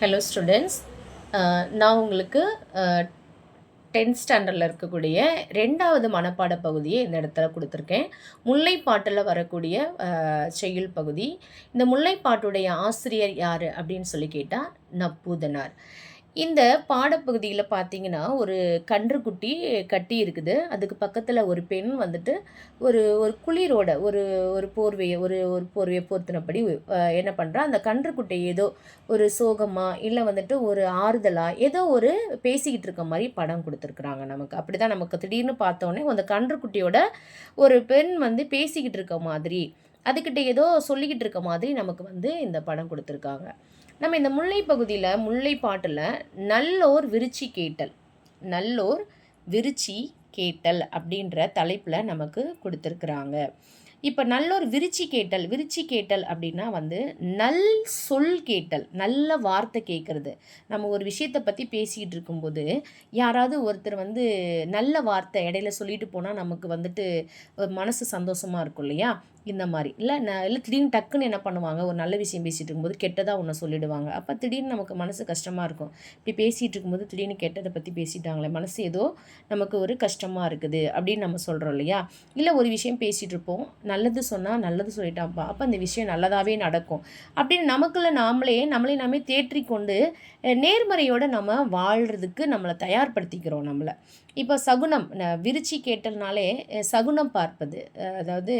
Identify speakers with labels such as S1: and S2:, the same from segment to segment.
S1: Hello students, நான் உங்களுக்கு 10th ஸ்டாண்டர்டில் இருக்கக்கூடிய 2வது மனப்பாட பகுதியை இந்த இடத்துல கொடுத்துருக்கேன். முல்லைப்பாட்டில் வரக்கூடிய செய்யுள் பகுதி. இந்த முல்லைப்பாட்டுடைய ஆசிரியர் யார் அப்படின்னு சொல்லி கேட்டால் நப்பூதனார். இந்த பாடப்பகுதியில் பார்த்தீங்கன்னா, ஒரு கன்றுக்குட்டி கட்டி இருக்குது. அதுக்கு பக்கத்தில் ஒரு பெண் வந்துட்டு ஒரு ஒரு குளிரோட ஒரு ஒரு போர்வையை ஒரு போர்வையை போர்த்தினபடி என்ன பண்ணுறா, அந்த கன்றுக்குட்டியை ஏதோ ஒரு சோகமா, இல்லை வந்துட்டு ஒரு ஆறுதலா, ஏதோ ஒரு பேசிக்கிட்டு இருக்க மாதிரி படம் கொடுத்துருக்குறாங்க நமக்கு. அப்படி தான் நமக்கு திடீர்னு பார்த்தோன்னே அந்த கன்றுக்குட்டியோட ஒரு பெண் வந்து பேசிக்கிட்டு இருக்க மாதிரி, அதுக்கிட்ட ஏதோ சொல்லிக்கிட்டு இருக்க மாதிரி நமக்கு வந்து இந்த படம் கொடுத்துருக்காங்க. நம்ம இந்த முல்லை பகுதியில் முல்லைப்பாட்டில் நல்லோர் விருச்சி கேட்டல், நல்லோர் விருச்சி கேட்டல் அப்படின்ற தலைப்பில் நமக்கு கொடுத்துருக்குறாங்க. இப்போ நல்லோர் விருச்சி கேட்டல் அப்படின்னா வந்து நல் சொல் கேட்டல், நல்ல வார்த்தை கேட்குறது. நம்ம ஒரு விஷயத்தை பற்றி பேசிக்கிட்டு இருக்கும்போது யாராவது ஒருத்தர் வந்து நல்ல வார்த்தை இடையில சொல்லிட்டு போனால் நமக்கு வந்துட்டு மனசு சந்தோஷமாக இருக்கும் இல்லையா? இந்த மாதிரி இல்லை திடீர்னு டக்குன்னு என்ன பண்ணுவாங்க, ஒரு நல்ல விஷயம் பேசிகிட்டு இருக்கும்போது கெட்டதாக ஒன்று சொல்லிடுவாங்க. அப்போ திடீர்னு நமக்கு மனசு கஷ்டமாக இருக்கும். இப்படி பேசிகிட்டு இருக்கும்போது திடீர்னு கெட்டதை பற்றி பேசிட்டாங்களே, மனசு ஏதோ நமக்கு ஒரு கஷ்டமாக இருக்குது அப்படின்னு நம்ம சொல்கிறோம் இல்லையா? இல்லை ஒரு விஷயம் பேசிகிட்டு இருப்போம், நல்லது சொன்னால் நல்லது சொல்லிட்டான்ப்பா, அப்போ அந்த விஷயம் நல்லதாகவே நடக்கும் அப்படின்னு நமக்குள்ள நாமே தேற்றிக்கொண்டு நேர்மறையோடு நம்ம வாழ்கிறதுக்கு நம்மளை தயார்படுத்திக்கிறோம் நம்மளை. இப்போ சகுனம் விருச்சி கேட்டல்னாலே சகுனம் பார்ப்பது, அதாவது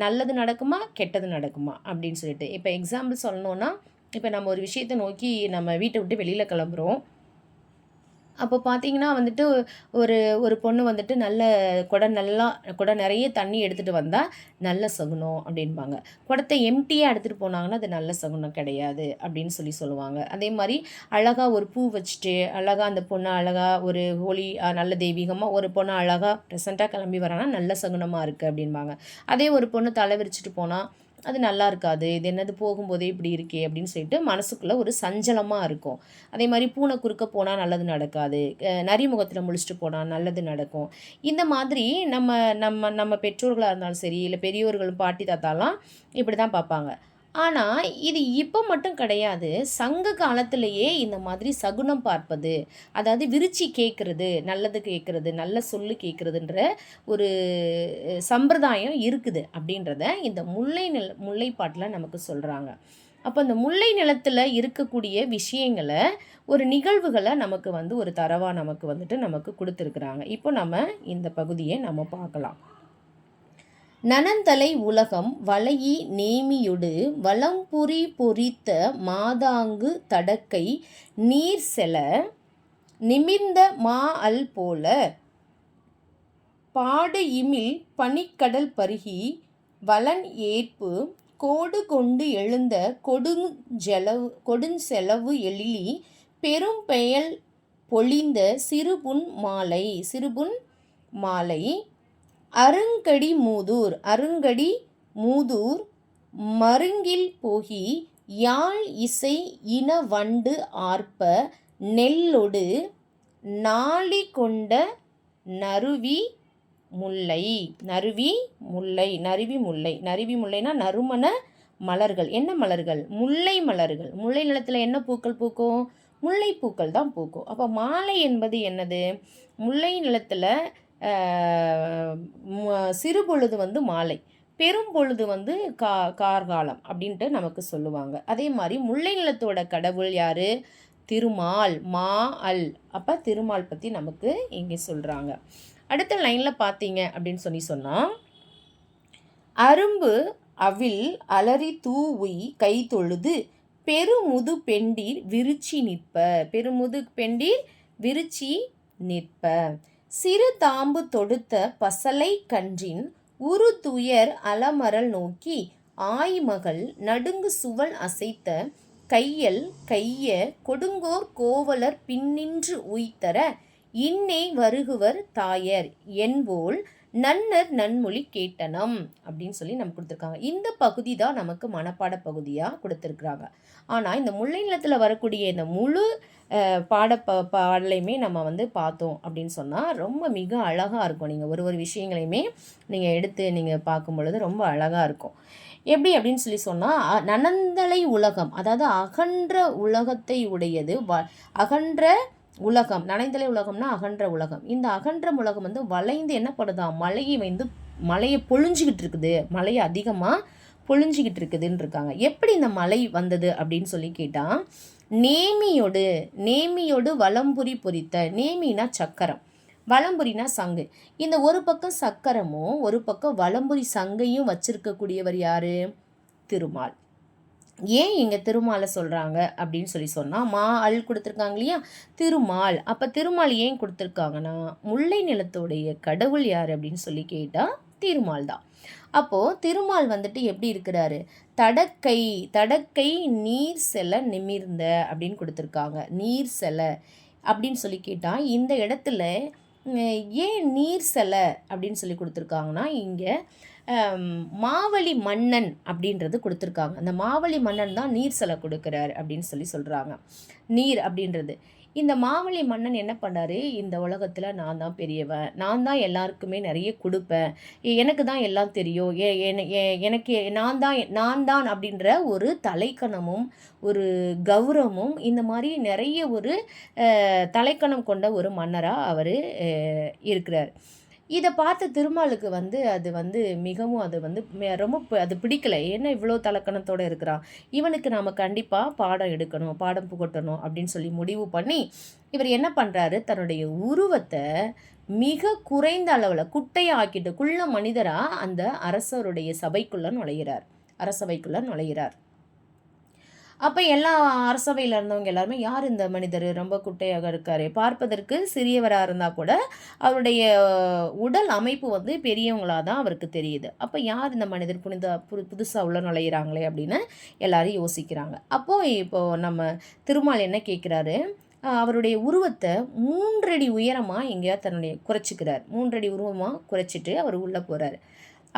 S1: நல்லது நடக்குமா கெட்டது நடக்குமா அப்படின்னு சொல்லிட்டு. இப்போ எக்ஸாம்பிள் சொல்லணுன்னா, இப்போ நம்ம ஒரு விஷயத்தை நோக்கி நம்ம வீட்டை விட்டு வெளியில் கிளம்புறோம். அப்போ பார்த்தீங்கன்னா வந்துட்டு ஒரு ஒரு பொண்ணு வந்துட்டு நல்ல குடம் நிறைய தண்ணி எடுத்துகிட்டு வந்தால் நல்ல சகுனம் அப்படின்பாங்க. குடத்தை எம்டியாக எடுத்துகிட்டு போனாங்கன்னா அது நல்ல சகுனம் கிடையாது அப்படின்னு சொல்லுவாங்க. அதே மாதிரி அழகாக ஒரு பூ வச்சுட்டு அழகாக அந்த பொண்ணை அழகாக ஒரு ஹோலி நல்ல தெய்வீகமாக ஒரு பொண்ணை அழகாக ப்ரெசண்ட்டாக கிளம்பி வராங்கன்னா நல்ல சகுனமாக இருக்குது அப்படின்பாங்க. அதே ஒரு பொண்ணு தலை விரிச்சிட்டு போனால் அது நல்லா இருக்காது, இது என்னது போகும்போதே இப்படி இருக்கே அப்படின்னு சொல்லிட்டு மனசுக்குள்ளே ஒரு சஞ்சலமாக இருக்கும். அதே மாதிரி பூனை குறுக்க போனால் நல்லது நடக்காது, நரி முகத்தில் முழிச்சிட்டு போனால் நல்லது நடக்கும். இந்த மாதிரி நம்ம நம்ம நம்ம பெற்றோர்களாக இருந்தாலும் சரி, இல்லை பெரியோர்கள் பாட்டி தாத்தாலாம் இப்படி தான் பார்ப்பாங்க. ஆனால் இது இப்போ மட்டும் கிடையாது, சங்க காலத்திலேயே இந்த மாதிரி சகுனம் பார்ப்பது, அதாவது விருச்சி கேட்குறது, நல்லது கேட்குறது, நல்ல சொல்லு கேட்குறதுன்ற ஒரு சம்பிரதாயம் இருக்குது அப்படின்றத இந்த முல்லைப்பாட்டில் நமக்கு சொல்கிறாங்க. அப்போ இந்த முல்லை நிலத்தில் இருக்கக்கூடிய விஷயங்களை, ஒரு நிகழ்வுகளை நமக்கு வந்து ஒரு தரவாக நமக்கு வந்துட்டு நமக்கு கொடுத்துருக்குறாங்க. இப்போ நம்ம இந்த பகுதியை நம்ம பார்க்கலாம். நனந்தலை உலகம் வளையி நேமியொடு வலம்புரி பொறித்த மாதாங்கு தடக்கை நீர் செல நிமிர்ந்த மாஅல் போல பாடு இமிழ் பனிக்கடல் பருகி வலன் ஏற்பு கோடு கொண்டு எழுந்த கொடுஞ்செலவு எழிலி பெரும் பெயல் பொழிந்த சிறுபுன் மாலை அருங்கடி மூதூர் மருங்கில் போகி யாழ் இசை இன வண்டு ஆர்ப்ப நெல்லொடு நாளி கொண்ட நறுவி முல்லை. நறுவி முல்லைனா நறுமண மலர்கள். என்ன மலர்கள்? முல்லை மலர்கள். முல்லை நிலத்தில் என்ன பூக்கள் பூக்கும்? முல்லை பூக்கள் தான் பூக்கும். அப்போ மாலை என்பது என்னது? முல்லை நிலத்தில் சிறுபொழுது வந்து மாலை, பெரும் பொழுது வந்து கார்காலம் அப்படின்ட்டு நமக்கு சொல்லுவாங்க. அதே மாதிரி முல்லை நிலத்தோட கடவுள் யார்? திருமால், அல். அப்போ திருமால் பற்றி நமக்கு இங்கே சொல்கிறாங்க. அடுத்த லைனில் பார்த்தீங்க அப்படின்னு சொன்னால், அரும்பு அவில் அலறி தூவி கை தொழுது பெருமுது பெண்டீர் விருச்சி நிற்ப சிறு தாம்பு தொடுத்த பசலை கன்றின் உரு துயர் அலமரல் நோக்கி ஆய்மகள் நடுங்கு சுவல் அசைத்த கைய கொடுங்கோர் கோவலர் பின்னின்று உய்தர இன்னே வருகுவர் தாயர் என்போல் நன்னர் நன்மொழி கேட்டனம் அப்படின்னு நமக்கு கொடுத்துருக்காங்க. இந்த பகுதி தான் நமக்கு மனப்பாட பகுதியாக கொடுத்துருக்குறாங்க. ஆனால் இந்த முல்லை நிலத்தில் வரக்கூடிய இந்த முழு பாடலையுமே நம்ம வந்து பார்த்தோம் அப்படின்னு சொன்னால் ரொம்ப மிக அழகாக இருக்கும். நீங்கள் ஒரு விஷயங்களையுமே நீங்கள் எடுத்து நீங்கள் பார்க்கும் பொழுது ரொம்ப அழகாக இருக்கும். எப்படி அப்படின்னு சொன்னால், நனந்தலை உலகம், அதாவது அகன்ற உலகத்தை உடையது. அகன்ற உலகம், நனைந்தலை உலகம்னா அகன்ற உலகம். இந்த அகன்ற உலகம் வந்து வளைந்து என்ன பண்ணுதான், மழையை பொழிஞ்சிக்கிட்டு இருக்குது, மழையை அதிகமாக பொழிஞ்சிக்கிட்டு இருக்குதுன்னு இருக்காங்க. எப்படி இந்த மழை வந்தது அப்படின்னு கேட்டால், நேமியோடு வலம்புரி பொறித்த, நேமினா சக்கரம், வலம்புரினா சங்கு. இந்த ஒரு பக்கம் சக்கரமும் ஒரு பக்கம் வலம்புரி சங்கையும் வச்சிருக்கக்கூடியவர் யாரு? திருமால். ஏன் இங்கே திருமாலை சொல்கிறாங்க அப்படின்னு சொன்னால், அல் கொடுத்துருக்காங்க இல்லையா, திருமால். அப்போ திருமால் ஏன் கொடுத்துருக்காங்கன்னா, முல்லை நிலத்தோடைய கடவுள் யார் அப்படின்னு கேட்டால் திருமால் தான். அப்போது திருமால் வந்துட்டு எப்படி இருக்கிறாரு? தடக்கை நீர் செல நிமிர்ந்த அப்படின்னு கொடுத்துருக்காங்க. நீர் செல அப்படின்னு கேட்டால், இந்த இடத்துல ஏன் நீர் செல அப்படின்னு கொடுத்துருக்காங்கன்னா, இங்கே மாவலி மன்னன் அப்படின்றது கொடுத்துருக்காங்க. அந்த மாவலி மன்னன் தான் நீர் செல கொடுக்குறாரு அப்படின்னு சொல்கிறாங்க. நீர் அப்படின்றது, இந்த மாவலி மன்னன் என்ன பண்ணார், இந்த உலகத்தில் நான் தான் பெரியவன், நான் தான் எல்லாருக்குமே நிறைய கொடுப்பேன், எனக்கு தான் எல்லாம் தெரியும், எனக்கு நான் தான் அப்படின்ற ஒரு தலைக்கணமும் ஒரு கௌரவமும் இந்த மாதிரி நிறைய ஒரு தலைக்கணம் கொண்ட ஒரு மன்னராக அவர் இருக்கிறார். இதை பார்த்த திருமாலுக்கு அது மிகவும் ரொம்ப அது பிடிக்கலை. ஏன்னா இவ்வளோ தலக்கணத்தோடு இருக்கிறான், இவனுக்கு நாம் கண்டிப்பாக பாடம் எடுக்கணும், பாடம் புகட்டணும் அப்படின்னு முடிவு பண்ணி இவர் என்ன பண்ணுறாரு, தன்னுடைய உருவத்தை மிக குறைந்த அளவில் குட்டையாக்கிட்டு குள்ள மனிதராக அந்த அரசருடைய அரசவைக்குள்ளே நுழைகிறார். அப்போ எல்லா அரசவையில் இருந்தவங்க எல்லாருமே, யார் இந்த மனிதர், ரொம்ப குட்டையாக இருக்கார், பார்ப்பதற்கு சிறியவராக இருந்தால் கூட அவருடைய உடல் அமைப்பு பெரியவங்களாக தான் அவருக்கு தெரியுது. அப்போ யார் இந்த மனிதர், புதுசாக உள்ள நுழையிறாங்களே அப்படின்னு எல்லாரும் யோசிக்கிறாங்க. இப்போது நம்ம திருமால் என்ன கேட்குறாரு, அவருடைய உருவத்தை 3 அடி உயரமாக எங்கேயாவது தன்னுடைய குறைச்சிக்கிறார். 3 அடி உருவமாக குறைச்சிட்டு அவர் உள்ளே போகிறார்.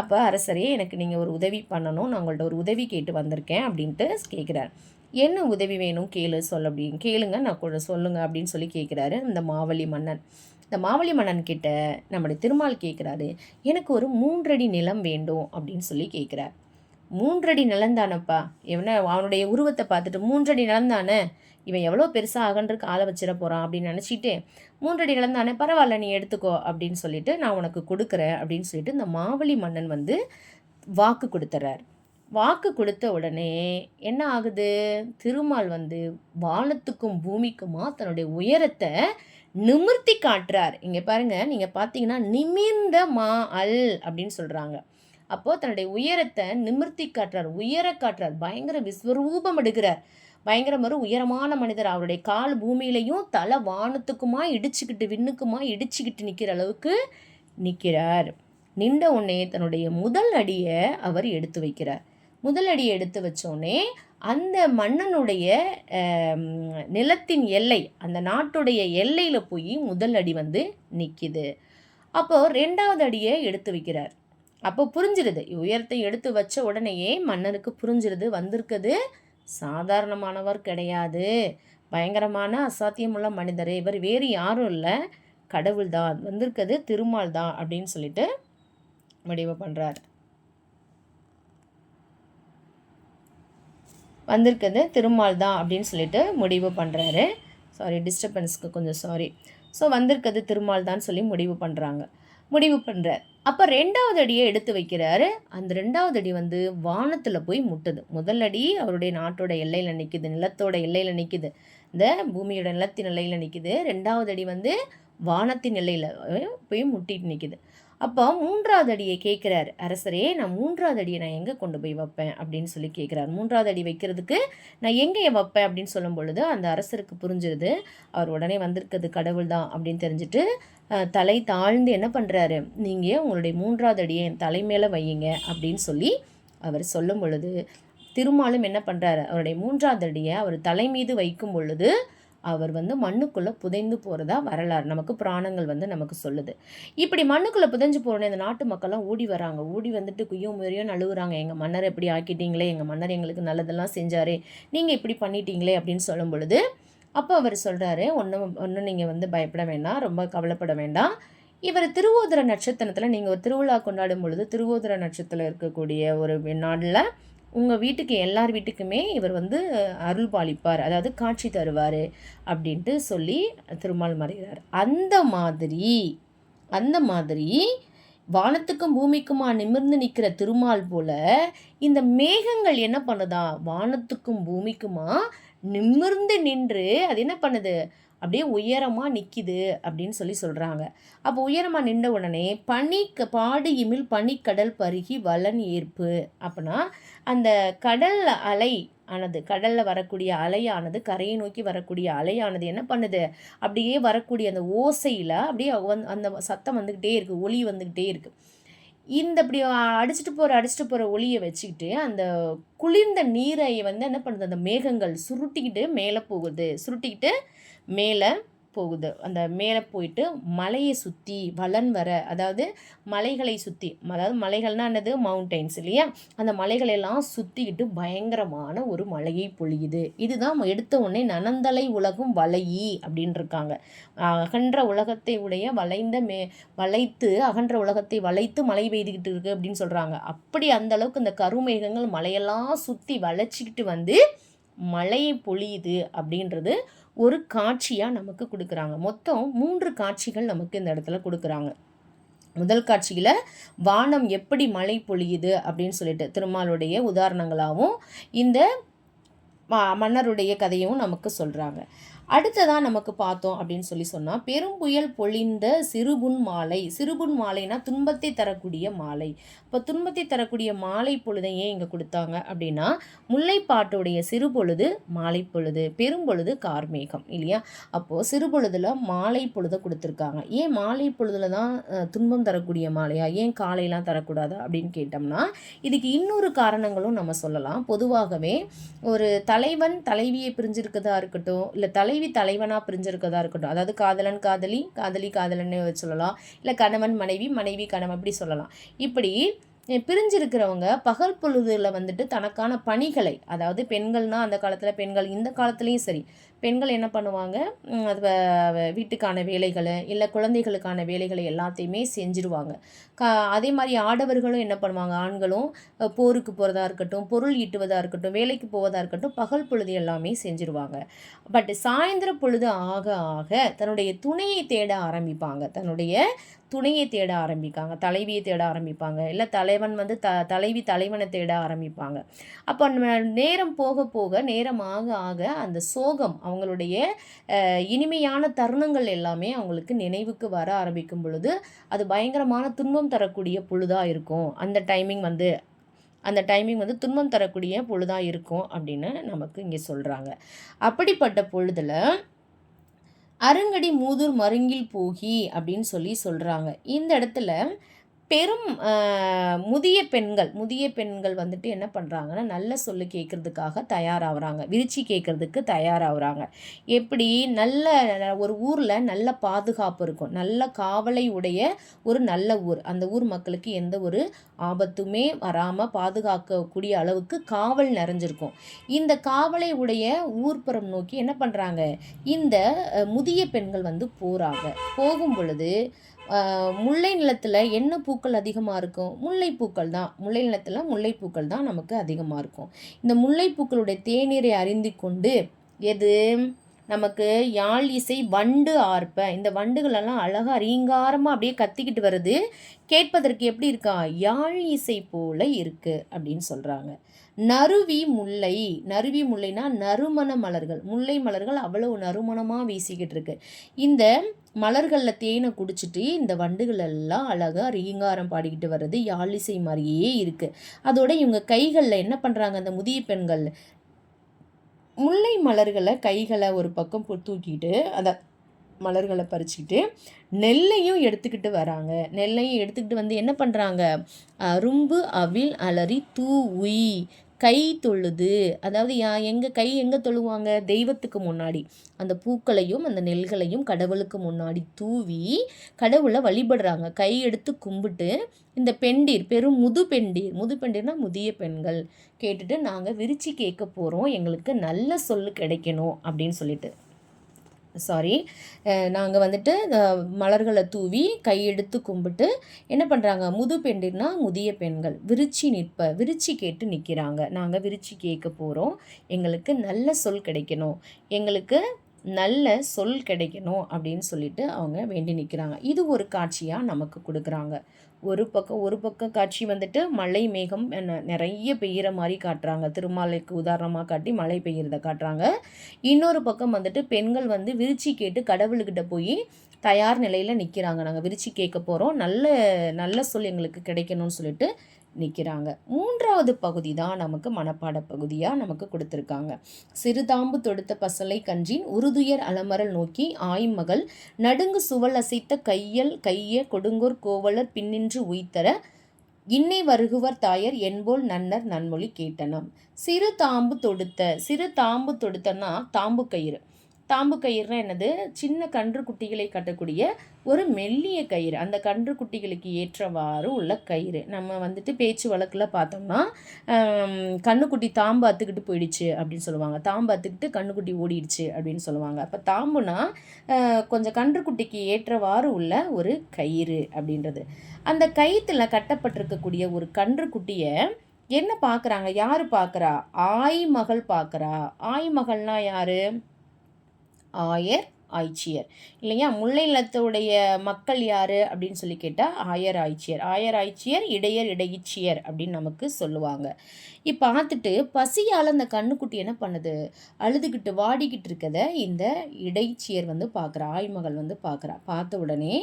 S1: அப்போ அரசரே, எனக்கு நீங்கள் ஒரு உதவி பண்ணணும், நான் உங்கள்கிட்ட ஒரு உதவி கேட்டு வந்திருக்கேன் அப்படின்ட்டு கேட்குறாரு. என்ன உதவி வேணும் கேளுங்க, நான் கூட சொல்லுங்க அப்படின்னு கேட்குறாரு இந்த மாவலி மன்னன். இந்த மாவலி மன்னன் கிட்ட நம்முடைய திருமால் கேட்குறாரு, எனக்கு ஒரு 3 அடி நிலம் வேண்டும் அப்படின்னு கேட்குறார். 3 அடி நிலம் தானப்பா, அவனுடைய உருவத்தை பார்த்துட்டு 3 அடி நிலம் தானே, இவன் எவ்வளோ பெருசாக அகன்றுக்கு ஆளை வச்சிட போகிறான் அப்படின்னு நினச்சிட்டு, 3 அடி நிலம் தானே, பரவாயில்ல நீ எடுத்துக்கோ அப்படின்னு நான் உனக்கு கொடுக்குறேன் அப்படின்னு இந்த மாவலி மன்னன் வாக்கு கொடுத்துறார். வாக்கு கொடுத்த உடனே என்ன ஆகுது, திருமால் வானத்துக்கும் பூமிக்குமா தன்னுடைய உயரத்தை நிமிர்த்தி காட்டுறார். இங்கே பாருங்க, நீங்கள் பார்த்தீங்கன்னா நிமிர்ந்த அல் அப்படின்னு சொல்கிறாங்க. அப்போது தன்னுடைய உயரத்தை நிமிர்த்தி காட்டுறார், பயங்கர விஸ்வரூபம் எடுக்கிறார். பயங்கர உயரமான மனிதர், அவருடைய கால் பூமியிலையும் தலை வானத்துக்குமா இடிச்சுக்கிட்டு விண்ணுக்குமா இடிச்சுக்கிட்டு நிற்கிற அளவுக்கு நிற்கிறார். நின்ற உடனே தன்னுடைய முதல் அடியை அவர் எடுத்து வைக்கிறார். முதல் அடியை எடுத்து வச்சோடனே அந்த மன்னனுடைய நிலத்தின் எல்லை, அந்த நாட்டுடைய எல்லையில் போய் முதல் அடி நிற்கிது. அப்போது 2வது அடியை எடுத்து வைக்கிறார். அப்போ புரிஞ்சிருது, உயரத்தை எடுத்து வச்ச உடனேயே மன்னனுக்கு புரிஞ்சிருது, வந்திருக்குது சாதாரணமானவர் கிடையாது, பயங்கரமான அசாத்தியமுள்ள மனிதர், இவர் வேறு யாரும் இல்லை, கடவுள் தான், வந்திருக்கிறது திருமால் தான் அப்படின்னு முடிவு பண்ணுறார். வந்திருக்கிறது திருமால் தான் அப்படின்னு முடிவு பண்ணுறாரு. சாரி, டிஸ்டர்பன்ஸ்க்கு கொஞ்சம் சாரி. ஸோ வந்திருக்கிறது திருமால் தான் முடிவு பண்ணுறார். அப்போ 2வது அடியை எடுத்து வைக்கிறாரு. அந்த 2வது அடி வானத்தில் போய் முட்டுது. முதல் அடி அவருடைய நாட்டோட எல்லையில் நிற்கிது, நிலத்தோட எல்லையில் நிற்கிது, இந்த பூமியோட நிலத்தின் எல்லையில் நிற்கிது. 2வது அடி வானத்தின் எல்லையில் போய் முட்டிட்டு நிற்கிது. அப்போ 3வது அடியை கேட்குறாரு, அரசரே நான் 3வது அடியை நான் எங்கே கொண்டு போய் வைப்பேன் அப்படின்னு கேட்குறாரு. 3வது அடி வைக்கிறதுக்கு நான் எங்கே வைப்பேன் அப்படின்னு சொல்லும் பொழுது அந்த அரசருக்கு புரிஞ்சிருது, அவர் உடனே வந்திருக்கிறது கடவுள் தான் அப்படின்னு தெரிஞ்சுட்டு தலை தாழ்ந்து என்ன பண்ணுறாரு, நீங்கள் உங்களுடைய 3வது அடியை என் தலை மேலே வையுங்க அப்படின்னு அவர் சொல்லும் பொழுது திருமாலும் என்ன பண்ணுறாரு, அவருடைய 3வது அடியை அவர் தலை மீது வைக்கும் பொழுது அவர் மண்ணுக்குள்ளே புதைந்து போகிறதா வரலாறு நமக்கு புராணங்கள் நமக்கு சொல்லுது. இப்படி மண்ணுக்குள்ளே புதைஞ்சு போகிறோன்னே இந்த நாட்டு மக்கள்லாம் ஓடி வராங்க. ஓடி குய்யோ முறையோ நழுவுறாங்க, எங்கள் மன்னர் எப்படி ஆக்கிட்டீங்களே, எங்கள் மன்னர் எங்களுக்கு நல்லதெல்லாம் செஞ்சாரே, நீங்கள் இப்படி பண்ணிட்டீங்களே அப்படின்னு சொல்லும் பொழுது அப்போ அவர் சொல்கிறாரு, ஒன்றும் நீங்கள் பயப்பட வேண்டாம், ரொம்ப கவலைப்பட வேண்டாம். இவர் திருவோதர நட்சத்திரத்தில் நீங்கள் ஒரு திருவிழா கொண்டாடும் பொழுது திருவோதர நட்சத்திரத்தில் இருக்கக்கூடிய ஒரு நாளில் உங்கள் வீட்டுக்கு எல்லார் வீட்டுக்குமே இவர் வந்து அருள் பாலிப்பார், அதாவது காட்சி தருவார் அப்படின்ட்டு சொல்லி திருமால் மறைகிறார். அந்த மாதிரி வானத்துக்கும் பூமிக்குமா நிமிர்ந்து நிற்கிற திருமால் போல இந்த மேகங்கள் என்ன பண்ணுதா, வானத்துக்கும் பூமிக்குமா நிமிர்ந்து நின்று அது என்ன பண்ணுது, அப்படியே உயரமாக நிற்கிது அப்படின்னு சொல்கிறாங்க. அப்போ உயரமாக நின்ற உடனே பாடு இமிழ் பனிக்கடல் பருகி வளன் ஏற்பு அப்படின்னா அந்த கடல் அலை ஆனது, கடலில் வரக்கூடிய அலையானது, கரையை நோக்கி வரக்கூடிய அலையானது என்ன பண்ணுது, அப்படியே வரக்கூடிய அந்த ஓசையில் அப்படியே அந்த சத்தம் வந்துக்கிட்டே இருக்குது, ஒலி வந்துக்கிட்டே இருக்குது. இந்த இப்படி அடிச்சுட்டு போகிற ஒளியை வச்சுக்கிட்டு அந்த குளிர்ந்த நீரை வந்து என்ன பண்ணுது, அந்த மேகங்கள் சுருட்டிக்கிட்டு மேலே போகுது. அந்த மேலே போயிட்டு மலையை சுற்றி வளன் வர, அதாவது மலைகளை சுற்றி, அதாவது மலைகள்னா என்னது, மவுண்டெயின்ஸ் இல்லையா, அந்த மலைகளெல்லாம் சுற்றிக்கிட்டு பயங்கரமான ஒரு மலையை பொழியுது. இதுதான் எடுத்த உடனே நனந்தலை உலகும் வளையி அப்படின்னு இருக்காங்க. அகன்ற உலகத்தை உடைய வளைத்து அகன்ற உலகத்தை வளைத்து மழை பெய்துக்கிட்டு இருக்கு அப்படின்னு சொல்கிறாங்க. அப்படி அந்த அளவுக்கு இந்த கருமேகங்கள் மலையெல்லாம் சுற்றி வளைச்சிக்கிட்டு வந்து மழையை பொழியுது அப்படின்றது ஒரு காட்சியாக நமக்கு கொடுக்குறாங்க. மொத்தம் 3 காட்சிகள் நமக்கு இந்த இடத்துல கொடுக்குறாங்க. முதல் காட்சியில் வானம் எப்படி மழை பொழியுது அப்படின்னு சொல்லிட்டு திருமாலுடைய உதாரணங்களாகவும் இந்த மன்னருடைய கதையும் நமக்கு சொல்கிறாங்க. அடுத்ததான் நமக்கு பார்த்தோம் அப்படின்னு சொன்னால் பெரும்புயல் பொழிந்த சிறுபுன் மாலைனா துன்பத்தை தரக்கூடிய மாலை. இப்போ துன்பத்தை தரக்கூடிய மாலை பொழுதை ஏன் இங்கே கொடுத்தாங்க அப்படின்னா, முல்லைப்பாட்டுடைய சிறு பொழுது மாலை பொழுது, பெரும்பொழுது கார்மேகம் இல்லையா. அப்போது சிறு பொழுதில் மாலை பொழுதை கொடுத்துருக்காங்க. ஏன் மாலை பொழுதில் தான் துன்பம் தரக்கூடிய மாலையா, ஏன் காலையெல்லாம் தரக்கூடாதா அப்படின்னு கேட்டோம்னா, இதுக்கு இன்னொரு காரணங்களும் நம்ம சொல்லலாம். பொதுவாகவே ஒரு தலைவன் தலைவியை பிரிஞ்சிருக்கதா இருக்கட்டும், இல்லை தலைவனாக பிரிஞ்சிருக்கதா இருக்கட்டும், அதாவது காதலன் காதலன்னு சொல்லலாம், இல்லை கணவன் மனைவி கணவன் அப்படி சொல்லலாம். இப்படி பிரிஞ்சிருக்கிறவங்க பகல் பொழுதுல வந்துட்டு தனக்கான பணிகளை, அதாவது பெண்கள்னால் அந்த காலத்தில் பெண்கள், இந்த காலத்துலேயும் சரி, பெண்கள் என்ன பண்ணுவாங்க, அது வீட்டுக்கான வேலைகளை இல்லை குழந்தைகளுக்கான வேலைகளை எல்லாத்தையுமே செஞ்சுருவாங்க. அதே மாதிரி ஆடவர்களும் என்ன பண்ணுவாங்க, ஆண்களும் போருக்கு போகிறதா இருக்கட்டும், பொருள் ஈட்டுவதாக இருக்கட்டும், வேலைக்கு போவதாக இருக்கட்டும், பகல் பொழுது எல்லாமே செஞ்சுருவாங்க. பட் சாயந்தர பொழுது ஆக ஆக தன்னுடைய துணையை தேட ஆரம்பிப்பாங்க, தலைவியை தேட ஆரம்பிப்பாங்க, இல்லை தலைவன் வந்து தலைவி தலைவனை தேட ஆரம்பிப்பாங்க. அப்போ நேரம் போக போக நேரம் ஆக ஆக அந்த சோகம், அவங்களுடைய இனிமையான தருணங்கள் எல்லாமே அவங்களுக்கு நினைவுக்கு வர ஆரம்பிக்கும் பொழுது அது பயங்கரமான துன்பம் தரக்கூடிய பொழுதாக இருக்கும். அந்த டைமிங் வந்து துன்பம் தரக்கூடிய பொழுதாக இருக்கும் அப்படின்னு நமக்கு இங்கே சொல்கிறாங்க. அப்படிப்பட்ட பொழுதில் அருங்கடி மூதூர் மருங்கில் போகி அப்படின்னு சொல்கிறாங்க. இந்த இடத்துல பெரும் முதிய பெண்கள் வந்துட்டு என்ன பண்ணுறாங்கன்னா, நல்ல சொல்லு கேட்குறதுக்காக தயாராகிறாங்க, விரிச்சி கேட்குறதுக்கு தயாராகிறாங்க. எப்படி, நல்ல ஒரு ஊரில் நல்ல பாதுகாப்பு இருக்கும், நல்ல காவலை உடைய ஒரு நல்ல ஊர், அந்த ஊர் மக்களுக்கு எந்த ஒரு ஆபத்துமே வராமல் பாதுகாக்கக்கூடிய அளவுக்கு காவல் நிறைஞ்சிருக்கும். இந்த காவலை உடைய ஊர்ப்புறம் நோக்கி என்ன பண்ணுறாங்க, இந்த முதிய பெண்கள் வந்து போகும் பொழுது முல்லை நிலத்தில் என்ன பூக்கள் அதிகமாக இருக்கும், முல்லைப்பூக்கள் தான். முல்லை நிலத்தில் முல்லைப்பூக்கள் தான் நமக்கு அதிகமாக இருக்கும். இந்த முல்லைப்பூக்களுடைய தேநீரை அறிந்து கொண்டு எது நமக்கு யாழ் இசை வண்டு ஆர்ப்ப, இந்த வண்டுகளெல்லாம் அழகாக ரீங்காரமாக அப்படியே கத்திக்கிட்டு வருது, கேட்பதற்கு எப்படி இருக்கா, யாழ் இசை போல இருக்குது அப்படின்னு சொல்கிறாங்க. நறுவி முல்லைனா நறுமண மலர்கள், முல்லை மலர்கள் அவ்வளவு நறுமணமாக வீசிக்கிட்டு இருக்கு. இந்த மலர்களில் தேனை குடிச்சிட்டு இந்த வண்டுகள் எல்லாம் அழகாக ரீங்காரம் பாடிக்கிட்டு வர்றது யாழிசை மாதிரியே இருக்குது. அதோட இவங்க கைகளில் என்ன பண்ணுறாங்க, அந்த முதிய பெண்கள் முல்லை மலர்களை கைகளை ஒரு பக்கம் தூக்கிட்டு அந்த மலர்களை பறிச்சுக்கிட்டு நெல்லையும் எடுத்துக்கிட்டு வராங்க. நெல்லையும் எடுத்துக்கிட்டு வந்து என்ன பண்ணுறாங்க, அரும்பு அவில் அலறி தூவி கை தொழுது, அதாவது எங்கே தொழுவாங்க, தெய்வத்துக்கு முன்னாடி அந்த பூக்களையும் அந்த நெல்களையும் கடவுளுக்கு முன்னாடி தூவி கடவுளை வழிபடுறாங்க. கை எடுத்து கும்பிட்டு இந்த முதுபெண்டீர்னா முதிய பெண்கள் கேட்டுட்டு, நாங்கள் விரிச்சி கேட்க போகிறோம், எங்களுக்கு நல்ல சொல்லு கிடைக்கணும் அப்படின்னு சொல்லிட்டு சாரி நாங்கள் வந்துட்டு மலர்களை தூவி கையெடுத்து கும்பிட்டு என்ன பண்ணுறாங்க, முது பெண்டிர்னா முதிய பெண்கள் விருச்சி கேட்டு நிற்கிறாங்க. நாங்கள் விருச்சி கேட்க போகிறோம், எங்களுக்கு நல்ல சொல் கிடைக்கணும், எங்களுக்கு நல்ல சொல் கிடைக்கணும் அப்படின்னு சொல்லிட்டு அவங்க வேண்டி நிற்கிறாங்க. இது ஒரு காட்சியாக நமக்கு கொடுக்குறாங்க. ஒரு பக்கம் காட்சி வந்துட்டு மழை மேகம் நிறைய பெய்கிற மாதிரி காட்டுறாங்க, திருமாலைக்கு உதாரணமாக காட்டி மழை பெய்கிறத காட்டுறாங்க. இன்னொரு பக்கம் வந்துட்டு பெண்கள் வந்து விருச்சி கேட்டு கடவுள்கிட்ட போய் தயார் நிலையில் நிற்கிறாங்க. நாங்கள் விருச்சி கேட்க போகிறோம், நல்ல நல்ல சொல் எங்களுக்கு கிடைக்கணும்னு சொல்லிட்டு நிற்கிறாங்க. 3வது பகுதி தான் நமக்கு மனப்பாட பகுதியாக நமக்கு கொடுத்துருக்காங்க. சிறுதாம்பு தொடுத்த பசலை கன்றின் உறுதுயர் அலமரல் நோக்கி ஆய்மகள் நடுங்கு சுவல் அசைத்த கைய கொடுங்கோர் கோவலர் பின்னின்று உய்த்தர இன்னை வருகுவர் தாயர் என்போல் நன்னர் நன்மொழி கேட்டனம். சிறு தாம்பு தொடுத்தன்னா தாம்பு கயிறு. தாம்பு கயிறுனா என்னது, சின்ன கன்று குட்டிகளை கட்டக்கூடிய ஒரு மெல்லிய கயிறு. அந்த கன்று குட்டிகளுக்கு ஏற்றவாறு உள்ள கயிறு. நம்ம வந்துட்டு பேச்சு வழக்கில் பார்த்தோம்னா கண்ணுக்குட்டி தாம்பு அத்துக்கிட்டு போயிடுச்சு அப்படின்னு சொல்லுவாங்க, தாம்பு அத்துக்கிட்டு கண்ணுக்குட்டி ஓடிடுச்சு அப்படின்னு சொல்லுவாங்க. அப்போ தாம்புனா கொஞ்சம் கன்றுக்குட்டிக்கு ஏற்றவாறு உள்ள ஒரு கயிறு அப்படின்றது. அந்த கயிற்றுல கட்டப்பட்டிருக்கக்கூடிய ஒரு கன்றுக்குட்டியை என்ன பார்க்குறாங்க, யார் பார்க்குறா, ஆய்மகள் பார்க்குறா. ஆய்மகள்னா யார், ஆயர் ஆய்ச்சியர் இல்லையா. முல்லை நிலத்துடைய மக்கள் யார் அப்படின்னு சொல்லி கேட்டால் ஆயர் ஆய்ச்சியர் இடையர் இடையிச்சியர் அப்படின்னு நமக்கு சொல்லுவாங்க. இப்போ பார்த்துட்டு பசியால் அந்த கண்ணுக்குட்டி என்ன பண்ணுது, அழுதுகிட்டு வாடிக்கிட்டு இருக்கதை இந்த இடைச்சியர் வந்து பார்க்குறா, ஆய்மகள் வந்து பார்க்குறா. பார்த்த உடனே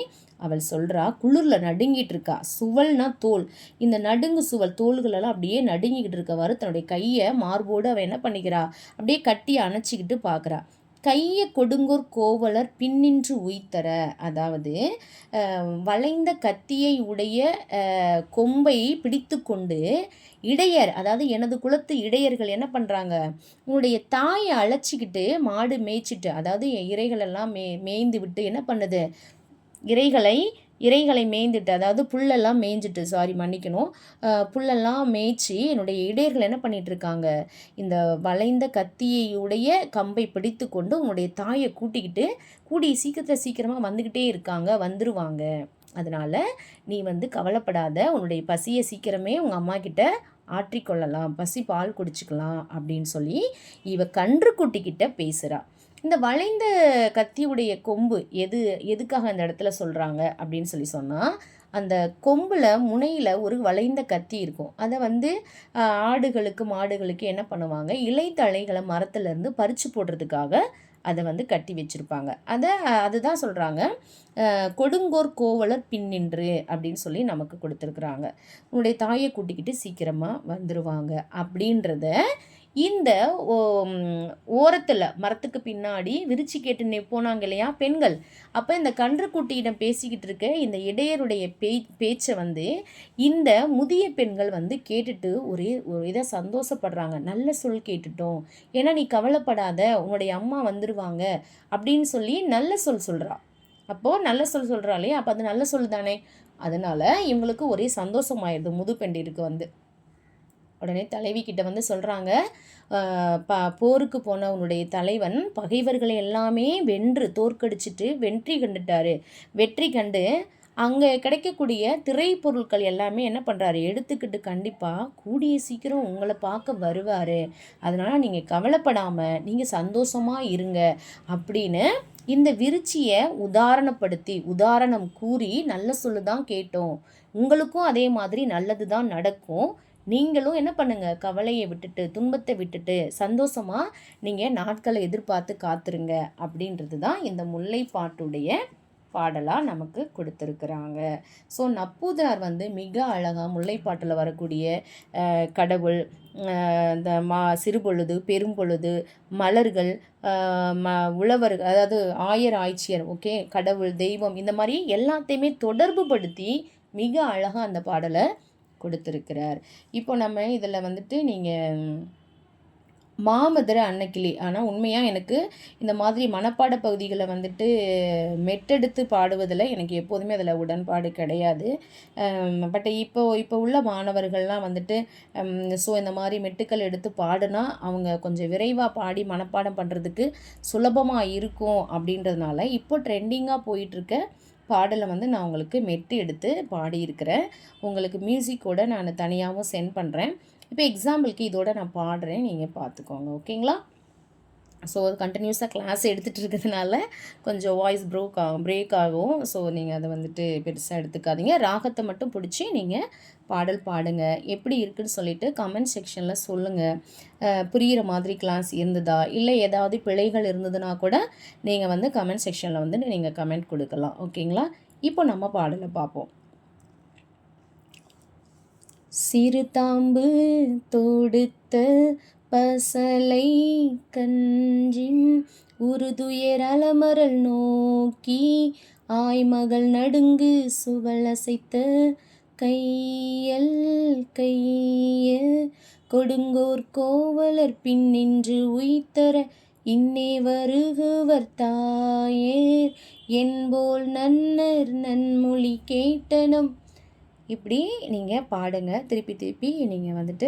S1: அவள் சொல்கிறா, குளிரில் நடுங்கிட்டு இருக்கா, சுவல்னா தோல், இந்த நடுங்கு சுவல் தோள்களெல்லாம் அப்படியே நடுங்கிக்கிட்டு இருக்கவாறு தன்னுடைய கையை மார்போடு அவள் என்ன பண்ணிக்கிறா, அப்படியே கட்டி அணைச்சிக்கிட்டு பார்க்குறா. கைய கொடுங்கோர் கோவலர் பின்னின்று உய்த்தர, அதாவது வளைந்த கத்தியை உடைய கொம்பை பிடித்து கொண்டு இடையர், அதாவது எனது குலத்து இடையர்கள் என்ன பண்ணுறாங்க, உன்னுடைய தாயை அழைச்சிக்கிட்டு மாடு மேய்ச்சிட்டு, அதாவது இறைகளெல்லாம் மேய்ந்து விட்டு என்ன பண்ணுது, இறைகளை மேய்ந்துட்டு, அதாவது புல்லெல்லாம் மேய்ஞ்சிட்டு, மன்னிக்கணும், புல்லெல்லாம் மேய்ச்சி என்னுடைய இடையர்கள் என்ன பண்ணிட்டு இருக்காங்க, இந்த வளைந்த கத்தியுடைய கம்பை பிடித்து கொண்டு உன்னுடைய தாயை கூட்டிக்கிட்டு சீக்கிரமாக வந்துக்கிட்டே இருக்காங்க, வந்துருவாங்க. அதனால் நீ வந்து கவலைப்படாத, உன்னுடைய பசியை சீக்கிரமே உங்கள் அம்மா கிட்ட ஆற்றிக்கொள்ளலாம், பசி பால் குடிச்சிக்கலாம் அப்படின்னு சொல்லி இவ கன்றுக்குட்டிக்கிட்ட பேசுகிறா. இந்த வளைந்த கத்தியுடைய கொம்பு எதுக்காக அந்த இடத்துல சொல்கிறாங்க அப்படின்னு சொன்னால், அந்த கொம்பில் முனையில் ஒரு வளைந்த கத்தி இருக்கும். அதை வந்து ஆடுகளுக்கு மாடுகளுக்கு என்ன பண்ணுவாங்க, இலைத்தழைகளை மரத்துலேருந்து பறித்து போடுறதுக்காக அதை வந்து கட்டி வச்சுருப்பாங்க. அதுதான் சொல்கிறாங்க கொடுங்கோர் கோவலர் பின்னின்று அப்படின்னு சொல்லி நமக்கு கொடுத்துருக்குறாங்க. உன்னுடைய தாயை கூட்டிக்கிட்டு சீக்கிரமாக வந்துடுவாங்க அப்படின்றத இந்த ஓரத்தில் மரத்துக்கு பின்னாடி விரிச்சி கேட்டு போனாங்க இல்லையா பெண்கள். அப்போ இந்த கன்றுக்குட்டியிடம் பேசிக்கிட்டு இருக்க இந்த இடையருடைய பேச்சை வந்து இந்த முதிய பெண்கள் வந்து கேட்டுட்டு ஒரு இதை சந்தோஷப்படுறாங்க, நல்ல சொல் கேட்டுட்டோம், ஏன்னா நீ கவலைப்படாத, உன்னுடைய அம்மா வந்துடுவாங்க அப்படின்னு சொல்லி நல்ல சொல் சொல்கிறா. அப்போது நல்ல சொல் சொல்கிறாளே, அப்போ அது நல்ல சொல் தானே. அதனால் இவங்களுக்கு ஒரே சந்தோஷமாயிடுது முது பெண்டிருக்கு வந்து. உடனே தலைவி கிட்ட வந்து சொல்கிறாங்க, போருக்கு போன உன்னுடைய தலைவன் பகைவர்களை எல்லாமே வென்று தோற்கடிச்சிட்டு வெற்றி கண்டு அங்கே கிடைக்கக்கூடிய திரைப்பொருட்கள் எல்லாமே என்ன பண்ணுறாரு, எடுத்துக்கிட்டு கண்டிப்பாக கூடிய சீக்கிரம் உங்களை பார்க்க வருவார், அதனால் நீங்கள் கவலைப்படாமல் நீங்கள் சந்தோஷமாக இருங்க அப்படின்னு இந்த விருச்சியை உதாரணம் கூறி நல்ல சொல்லு தான் கேட்டோம், உங்களுக்கும் அதே மாதிரி நல்லது தான் நடக்கும், நீங்களும் என்ன பண்ணுங்கள், கவலையை விட்டுட்டு துன்பத்தை விட்டுட்டு சந்தோஷமாக நீங்கள் நாட்களை எதிர்பார்த்து காத்துருங்க அப்படின்றது தான் இந்த முல்லைப்பாட்டுடைய பாடலாக நமக்கு கொடுத்துருக்குறாங்க. ஸோ நப்பூதனார் வந்து மிக அழகாக முல்லைப்பாட்டில் வரக்கூடிய கடவுள், இந்த சிறுபொழுது பெரும்பொழுது மலர்கள், உழவர்கள், அதாவது ஆயர் ஆய்ச்சியர், ஓகே, கடவுள் தெய்வம், இந்த மாதிரி எல்லாத்தையுமே தொடர்பு படுத்தி மிக அழகாக அந்த பாடலை கொடுத்துருக்கிறார். இப்போ நம்ம இதில் வந்துட்டு நீங்கள் மாமதுர அன்னக்கிளி. ஆனா உண்மையா எனக்கு இந்த மாதிரி மனப்பாட பகுதிகள வந்துட்டு மெட்டெடுத்து பாடுவதில எனக்கு எப்போதுமே அதில உடன்பாடு கிடையாது. பட் இப்போ உள்ள மாணவர்கள்லாம் வந்துட்டு ஸோ இந்த மாரி மெட்டுக்கள் எடுத்து பாடுனா, அவங்க கொஞ்சம் விரைவா பாடி மனப்பாடம் பண்றதுக்கு சுலபமா இருக்கும் அப்படின்றதுனால, இப்போ ட்ரெண்டிங்கா போயிட்டுருக்க பாடல வந்து நான் உங்களுக்கு மெட்டு எடுத்து பாடியிருக்கிறேன். உங்களுக்கு மியூசிக்கோட நான் தனியாவும் சென்ட் பண்றேன். இப்போ எக்ஸாம்பிளுக்கு இதோட நான் பாடுறேன். நீங்க பார்த்துக்கோங்க. ஓகேங்களா? ஸோ கன்டினியூஸாக கிளாஸ் எடுத்துகிட்டு இருக்கிறதுனால கொஞ்சம் வாய்ஸ் பிரேக் ஆகும். ஸோ நீங்கள் அதை வந்துட்டு பெருசாக எடுத்துக்காதீங்க. ராகத்தை மட்டும் பிடிச்சி நீங்கள் பாடல் பாடுங்க. எப்படி இருக்குன்னு சொல்லிட்டு கமெண்ட் செக்ஷனில் சொல்லுங்கள். புரிகிற மாதிரி கிளாஸ் இருந்ததா? இல்லை ஏதாவது பிழைகள் இருந்ததுன்னா கூட நீங்கள் வந்து கமெண்ட் செக்ஷனில் வந்து நீங்கள் கமெண்ட் கொடுக்கலாம். ஓகேங்களா? இப்போ நம்ம பாடலை பார்ப்போம். சிறு தாம்பு தொடுத்த பசலை கஞ்சின் உறுதுயர் அலமரல் நோக்கி ஆய்மகள் நடுங்கு சுவல் அசைத்த கையல் கைய கொடுங்கோர் கோவலர் பின்னின்று உய்தர இன்னே வருகுவர் தாயேர் என்போல் நன்னர் நன்மொழி கேட்டனம். இப்படி நீங்கள் பாடுங்க. திருப்பி நீங்கள் வந்துட்டு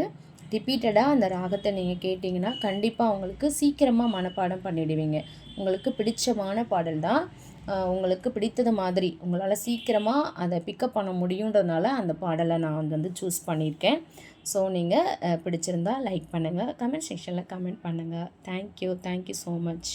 S1: ரிப்பீட்டடாக அந்த ராகத்தை நீங்கள் கேட்டிங்கன்னா கண்டிப்பாக உங்களுக்கு சீக்கிரமாக மனப்பாடம் பண்ணிடுவீங்க. உங்களுக்கு பிடிச்சமான பாடல் தான். உங்களுக்கு பிடித்தது மாதிரி உங்களால் சீக்கிரமாக அதை பிக்கப் பண்ண முடியுன்றதுனால அந்த பாடலை நான் வந்து சூஸ் பண்ணியிருக்கேன். ஸோ நீங்கள் பிடிச்சிருந்தா லைக் பண்ணுங்கள். கமெண்ட் செக்ஷனில் கமெண்ட் பண்ணுங்கள். Thank you so much.